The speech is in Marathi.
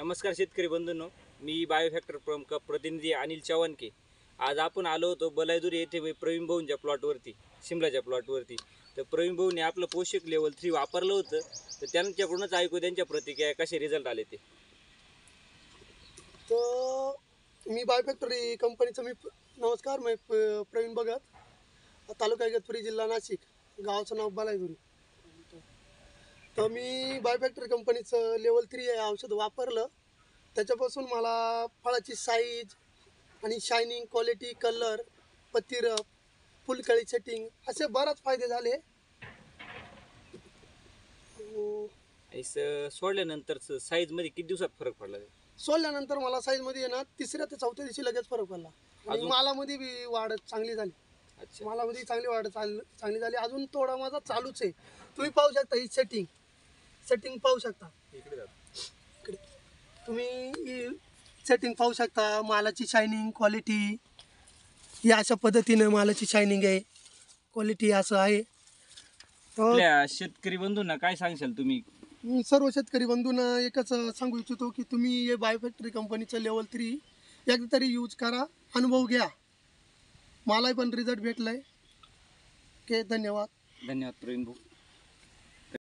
नमस्कार शेतकरी बंधूंनो, मी बायोफॅक्टर प्रमुख प्रतिनिधी अनिल चव्हाणके. आज आपण आलो होतो बलायदुरी येथे प्रवीण भाऊंच्या प्लॉटवरती, शिमलाच्या प्लॉटवरती. तर प्रवीण भाऊने आपलं पोषक लेवल 3 वापरलं होतं. तर त्यांच्याकडूनच ऐकू त्यांच्या प्रतिक्रिया कसे रिझल्ट आले ते. तर मी बायोफॅक्टरी कंपनीचं नमस्कार, मी प्रवीण भगत, तालुका इगतपुरी, जिल्हा नाशिक, गावाचं नाव बलायदुरी. तर मी बायोफॅक्टरी कंपनीचं लेवल 3 हे औषध वापरलं. त्याच्यापासून मला फळाची साईज आणि शायनिंग, क्वालिटी, कलर, पत्तीरप, फुलकळी सेटिंग असे बरेच फायदे झाले. आणि सोडल्यानंतर साईजमध्ये किती दिवसात फरक पडला ते? सोडल्यानंतर मला साईजमध्ये ना 3ऱ्या ते 4थ्या दिवशी लगेच फरक पडला आणि मालामध्ये बी वाढ चांगली झाली. अच्छा, मालामध्ये चांगली वाढ चांगली झाली. अजून थोडा माझा चालूच आहे. तुम्ही पाहू शकता ही सेटिंग पाहू शकता. इकडे तुम्ही सेटिंग पाहू शकता. मालाची शायनिंग, क्वालिटी ही अशा पद्धतीने मालाची शायनिंग आहे, क्वालिटी असं आहे. तर आपल्या शेतकरी बंधूंना काय सांगशाल तुम्ही? मी सर्व शेतकरी बंधूंना एकच सांगू इच्छितो की तुम्ही हे बायोफॅक्टरी कंपनीचं लेवल 3 एकदा तरी यूज करा, अनुभव घ्या. मला पण रिझल्ट भेटलाय. ओके, धन्यवाद. धन्यवाद प्रवीण भाऊ.